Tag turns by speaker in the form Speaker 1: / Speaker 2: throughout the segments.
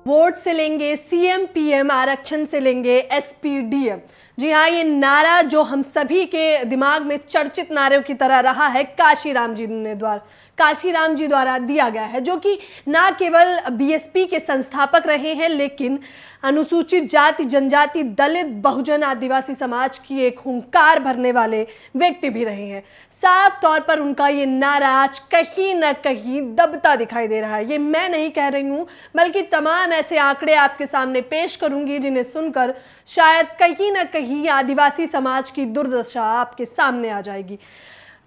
Speaker 1: Vote से लेंगे CM PM, आरक्षण से लेंगे एसपी डीएम। जी हाँ, ये नारा जो हम सभी के दिमाग में चर्चित नारों की तरह रहा है, काशीराम जी द्वारा दिया गया है, जो कि ना केवल बीएसपी के संस्थापक रहे हैं, लेकिन अनुसूचित जाति, जनजाति, दलित, बहुजन, आदिवासी समाज की एक हुंकार भरने वाले व्यक्ति भी रहे हैं। साफ तौर पर उनका ये नारा आज कहीं ना कहीं दबता दिखाई दे रहा है। ये मैं नहीं कह रही हूं, बल्कि तमाम ऐसे आंकड़े आपके सामने पेश करूंगी जिन्हें सुनकर शायद कहीं ना कहीं आदिवासी समाज की दुर्दशा आपके सामने आ जाएगी।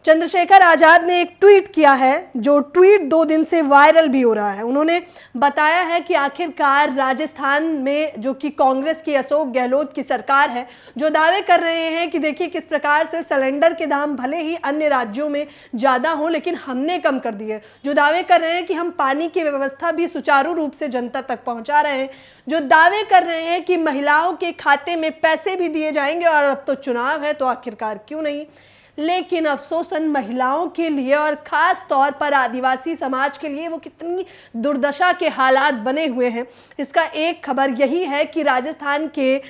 Speaker 1: चंद्रशेखर आजाद ने एक ट्वीट किया है, जो ट्वीट 2 दिन से वायरल भी हो रहा है। उन्होंने बताया है कि आखिरकार राजस्थान में जो कि कांग्रेस की अशोक गहलोत की सरकार है, जो दावे कर रहे हैं कि देखिए किस प्रकार से सिलेंडर के दाम भले ही अन्य राज्यों में ज़्यादा हो, लेकिन हमने कम कर दिए, जो दावे कर रहे हैं कि हम पानी की व्यवस्था भी सुचारू रूप से जनता तक पहुँचा रहे हैं, जो दावे कर रहे हैं कि महिलाओं के खाते में पैसे भी दिए जाएंगे, और अब तो चुनाव है तो आखिरकार क्यों नहीं। लेकिन अफसोसन महिलाओं के लिए और खास तौर पर आदिवासी समाज के लिए वो कितनी दुर्दशा के हालात बने हुए हैं, इसका एक खबर यही है कि राजस्थान के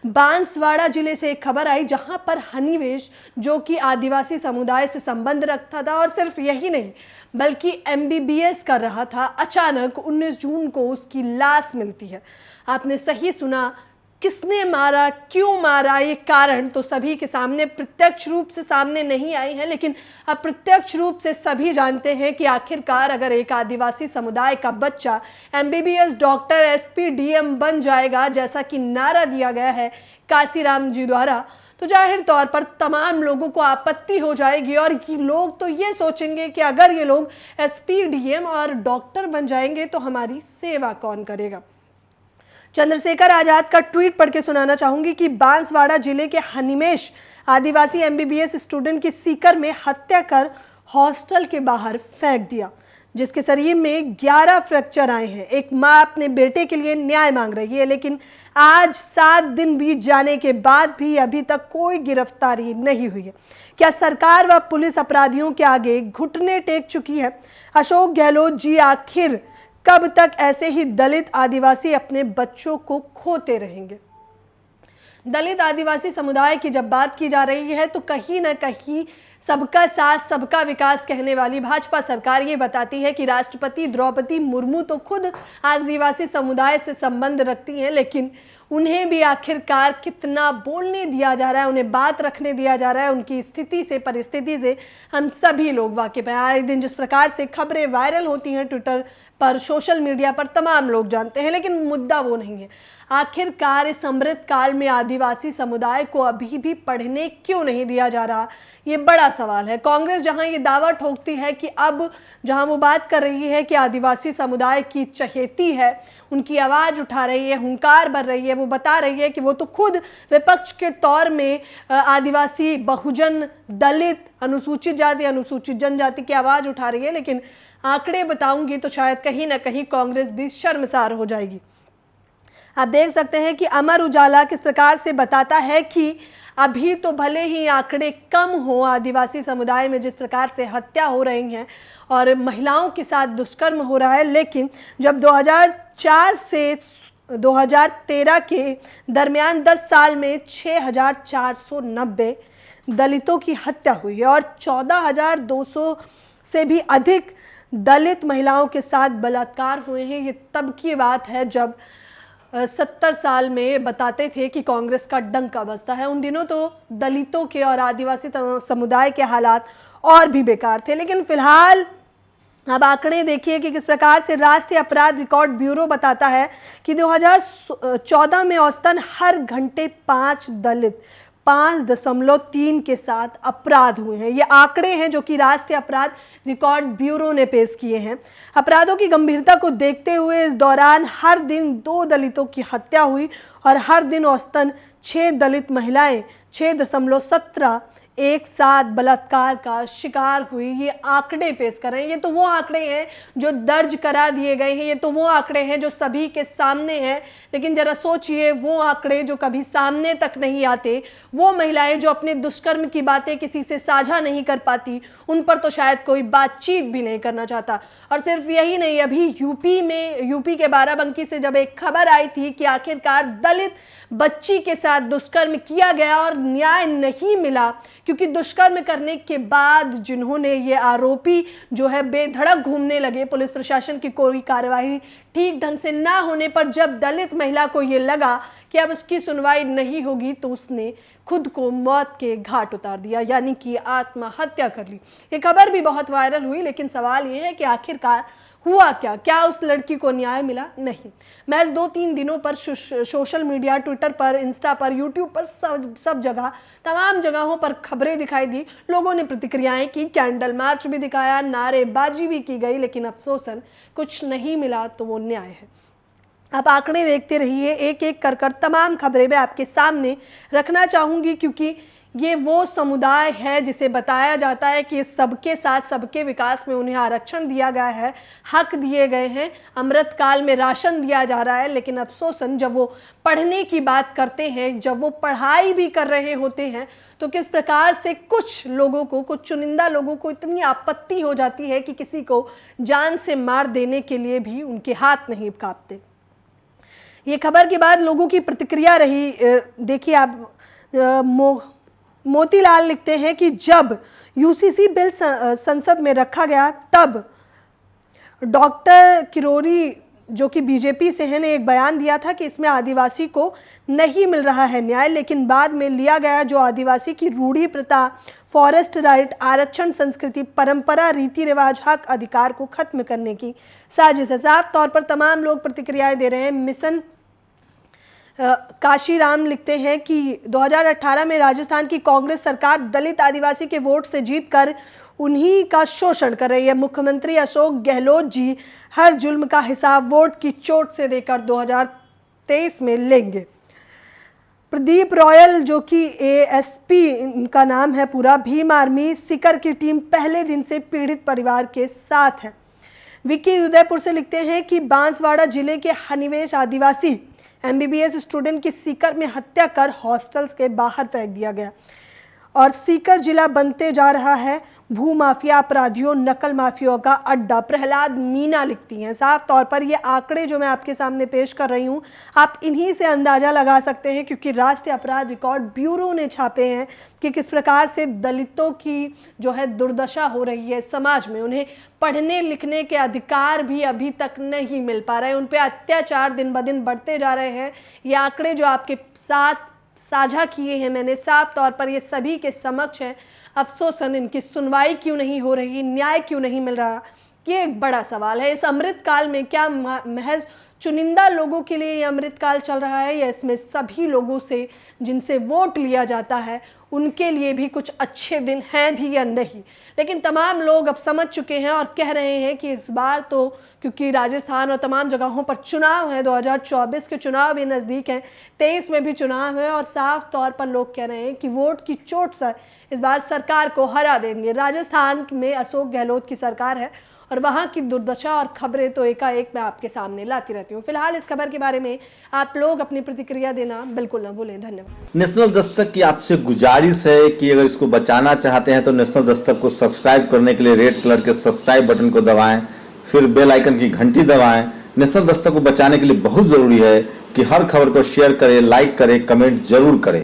Speaker 1: बांसवाड़ा जिले से एक खबर आई, जहां पर हनीवेश जो कि आदिवासी समुदाय से संबंध रखता था, और सिर्फ यही नहीं बल्कि एमबीबीएस कर रहा था, अचानक 19 जून को उसकी लाश मिलती है। आपने सही सुना, किसने मारा, क्यों मारा, ये कारण तो सभी के सामने प्रत्यक्ष रूप से सामने नहीं आई है, लेकिन अप्रत्यक्ष रूप से सभी जानते हैं कि आखिरकार अगर एक आदिवासी समुदाय का बच्चा एमबीबीएस डॉक्टर, एसपी, डीएम बन जाएगा, जैसा कि नारा दिया गया है काशीराम जी द्वारा, तो जाहिर तौर पर तमाम लोगों को आपत्ति हो जाएगी, और लोग तो ये सोचेंगे कि अगर ये लोग एसपी, डीएम और डॉक्टर बन जाएंगे तो हमारी सेवा कौन करेगा। चंद्रशेखर आजाद का ट्वीट पढ़ के सुनाना चाहूंगी कि बांसवाड़ा जिले के हनीमेश आदिवासी एमबीबीएस स्टूडेंट की सीकर में हत्या कर हॉस्टल के बाहर फेंक दिया, जिसके शरीर में 11 फ्रैक्चर आए हैं। एक मां अपने बेटे के लिए न्याय मांग रही है, लेकिन आज 7 दिन बीत जाने के बाद भी अभी तक कोई गिरफ्तारी नहीं हुई है। क्या सरकार व पुलिस अपराधियों के आगे घुटने टेक चुकी है? अशोक गहलोत जी आखिर कब तक ऐसे ही दलित आदिवासी अपने बच्चों को खोते रहेंगे? दलित आदिवासी समुदाय की जब बात की जा रही है तो कहीं ना कहीं सबका साथ सबका विकास कहने वाली भाजपा सरकार ये बताती है कि राष्ट्रपति द्रौपदी मुर्मू तो खुद आदिवासी समुदाय से संबंध रखती हैं, लेकिन उन्हें भी आखिरकार कितना बोलने दिया जा रहा है, उन्हें बात रखने दिया जा रहा है। उनकी स्थिति से, परिस्थिति से हम सभी लोग वाकिफ हैं। आए दिन जिस प्रकार से खबरें वायरल होती हैं ट्विटर पर, सोशल मीडिया पर, तमाम लोग जानते हैं, लेकिन मुद्दा वो नहीं है। आखिरकार इस अमृत काल में आदिवासी समुदाय को अभी भी पढ़ने क्यों नहीं दिया जा रहा, ये बड़ा सवाल है। कांग्रेस जहां ये दावा ठोकती है कि अब जहां वो बात कर रही है कि आदिवासी समुदाय की चहेती है, उनकी आवाज उठा रही है, हुंकार भर रही है, वो बता रही है कि वो तो खुद विपक्ष के तौर में आदिवासी, बहुजन, दलित, अनुसूचित जाति, अनुसूचित जनजाति की आवाज उठा रही है, लेकिन आंकड़े बताऊंगी तो शायद कहीं ना कहीं कांग्रेस भी शर्मसार हो जाएगी। आप देख सकते हैं कि अमर उजाला किस प्रकार से बताता है कि अभी तो भले ही आंकड़े कम हो, आदिवासी समुदाय में जिस प्रकार से हत्या हो रही हैं और महिलाओं के साथ दुष्कर्म हो रहा है, लेकिन जब 2004 से 2013 के दरमियान 10 साल में 6,490 दलितों की हत्या हुई है और 14,200 से भी अधिक दलित महिलाओं के साथ बलात्कार हुए हैं। ये तब की बात है जब 70 साल में बताते थे कि कांग्रेस का डंका बजता है। उन दिनों तो दलितों के और आदिवासी समुदाय के हालात और भी बेकार थे, लेकिन फिलहाल अब आंकड़े देखिए कि किस प्रकार से राष्ट्रीय अपराध रिकॉर्ड ब्यूरो बताता है कि 2014 में औसतन हर घंटे 5 दलित 5.3 के साथ अपराध हुए हैं। ये आंकड़े हैं जो कि राष्ट्रीय अपराध रिकॉर्ड ब्यूरो ने पेश किए हैं। अपराधों की गंभीरता को देखते हुए इस दौरान हर दिन 2 दलितों की हत्या हुई और हर दिन औसतन 6 दलित महिलाएं 6.17 एक साथ बलात्कार का शिकार हुई, ये आंकड़े पेश कर रहे हैं। ये तो वो आंकड़े हैं जो दर्ज करा दिए गए हैं, ये तो वो आंकड़े हैं जो सभी के सामने हैं। लेकिन जरा सोचिए, वो आंकड़े जो कभी सामने तक नहीं आते, वो महिलाएं जो अपने दुष्कर्म की बातें किसी से साझा नहीं कर पाती, उन पर तो शायद कोई बातचीत भी नहीं करना चाहता। और सिर्फ यही नहीं, अभी यूपी के बाराबंकी से जब एक खबर आई थी कि आखिरकार दलित बच्ची के साथ दुष्कर्म किया गया और न्याय नहीं मिला, क्योंकि दुष्कर्म करने के बाद जिन्होंने ये आरोपी जो है बेधड़क घूमने लगे, पुलिस प्रशासन की कोई कार्रवाई ठीक ढंग से ना होने पर जब दलित महिला को ये लगा कि अब उसकी सुनवाई नहीं होगी, तो उसने खुद को मौत के घाट उतार दिया, यानी कि आत्महत्या कर ली। ये खबर भी बहुत वायरल हुई, लेकिन सवाल ये है कि आखिरकार हुआ क्या उस लड़की को न्याय मिला? नहीं। महज 2-3 दिनों पर सोशल मीडिया, ट्विटर पर, इंस्टा पर, यूट्यूब पर, सब जगह, तमाम जगहों पर खबरें दिखाई दी, लोगों ने प्रतिक्रियाएं की, कैंडल मार्च भी दिखाया, नारेबाजी भी की गई, लेकिन अफसोसन कुछ नहीं मिला। तो वो न्याय है। आप आंकड़े देखते रहिए, एक एक कर तमाम खबरें मैं आपके सामने रखना चाहूँगी, क्योंकि ये वो समुदाय है जिसे बताया जाता है कि सबके साथ सबके विकास में उन्हें आरक्षण दिया गया है, हक दिए गए हैं, अमृतकाल में राशन दिया जा रहा है। लेकिन अफसोसन जब वो पढ़ने की बात करते हैं, जब वो पढ़ाई भी कर रहे होते हैं, तो किस प्रकार से कुछ लोगों को, कुछ चुनिंदा लोगों को इतनी आपत्ति हो जाती है कि किसी को जान से मार देने के लिए भी उनके हाथ नहीं कांपते। ये खबर के बाद लोगों की प्रतिक्रिया रही। देखिए आप, मोतीलाल लिखते हैं कि जब यूसीसी बिल संसद में रखा गया, तब डॉक्टर किरोड़ी जो कि बीजेपी से हैं ने एक बयान दिया था कि इसमें आदिवासी को नहीं मिल रहा है न्याय, लेकिन बाद में लिया गया जो आदिवासी की रूढ़ी प्रथा, फॉरेस्ट राइट, आरक्षण, संस्कृति, परंपरा, रीति रिवाज, हक, अधिकार को खत्म करने की साजिश है। साफ तौर पर तमाम लोग प्रतिक्रियाएं दे रहे हैं। मिशन काशीराम लिखते हैं कि 2018 में राजस्थान की कांग्रेस सरकार दलित आदिवासी के वोट से जीतकर उन्हीं का शोषण कर रही है। मुख्यमंत्री अशोक गहलोत जी हर जुल्म का हिसाब वोट की चोट से देकर 2023 में लेंगे। प्रदीप रॉयल जो कि एएसपी इनका नाम है पूरा, भीम आर्मी सीकर की टीम पहले दिन से पीड़ित परिवार के साथ है। विक्की उदयपुर से लिखते हैं कि बांसवाड़ा जिले के हनिवेश आदिवासी एमबीबीएस स्टूडेंट की सीकर में हत्या कर हॉस्टल्स के बाहर फेंक दिया गया और सीकर जिला बनते जा रहा है भूमाफिया अपराधियों, नकल माफियाओं का अड्डा। प्रहलाद मीना लिखती हैं। साफ तौर पर ये आंकड़े जो मैं आपके सामने पेश कर रही हूँ, आप इन्हीं से अंदाजा लगा सकते हैं, क्योंकि राष्ट्रीय अपराध रिकॉर्ड ब्यूरो ने छापे हैं कि किस प्रकार से दलितों की जो है दुर्दशा हो रही है समाज में। उन्हें पढ़ने लिखने के अधिकार भी अभी तक नहीं मिल पा रहे हैं, उन पर अत्याचार दिन ब दिन बढ़ते जा रहे हैं। ये आंकड़े जो आपके साथ साझा किए हैं मैंने, साफ तौर पर ये सभी के समक्ष है। अफसोसन इनकी सुनवाई क्यों नहीं हो रही, न्याय क्यों नहीं मिल रहा, ये एक बड़ा सवाल है। इस अमृतकाल में क्या महज चुनिंदा लोगों के लिए ये अमृतकाल चल रहा है, या इसमें सभी लोगों से जिनसे वोट लिया जाता है उनके लिए भी कुछ अच्छे दिन हैं भी या नहीं? लेकिन तमाम लोग अब समझ चुके हैं और कह रहे हैं कि इस बार तो क्योंकि राजस्थान और तमाम जगहों पर चुनाव है, 2024 के चुनाव भी नज़दीक हैं, 23 में भी चुनाव है, और साफ तौर पर लोग कह रहे हैं कि वोट की चोट से इस बार सरकार को हरा देंगे। राजस्थान में अशोक गहलोत की सरकार है और वहाँ की दुर्दशा और खबरें तो एकाएक मैं आपके सामने लाती रहती हूँ। फिलहाल इस खबर के बारे में आप लोग अपनी प्रतिक्रिया देना बिल्कुल न भूलें। धन्यवाद।
Speaker 2: नेशनल दस्तक की आपसे गुजारिश है कि अगर इसको बचाना चाहते हैं तो नेशनल दस्तक को सब्सक्राइब करने के लिए रेड कलर के सब्सक्राइब बटन को दबाएं, फिर बेल आइकन की घंटी दबाएं। नेशनल दस्तक को बचाने के लिए बहुत जरूरी है कि हर खबर को शेयर करें, लाइक करें, कमेंट जरूर करें।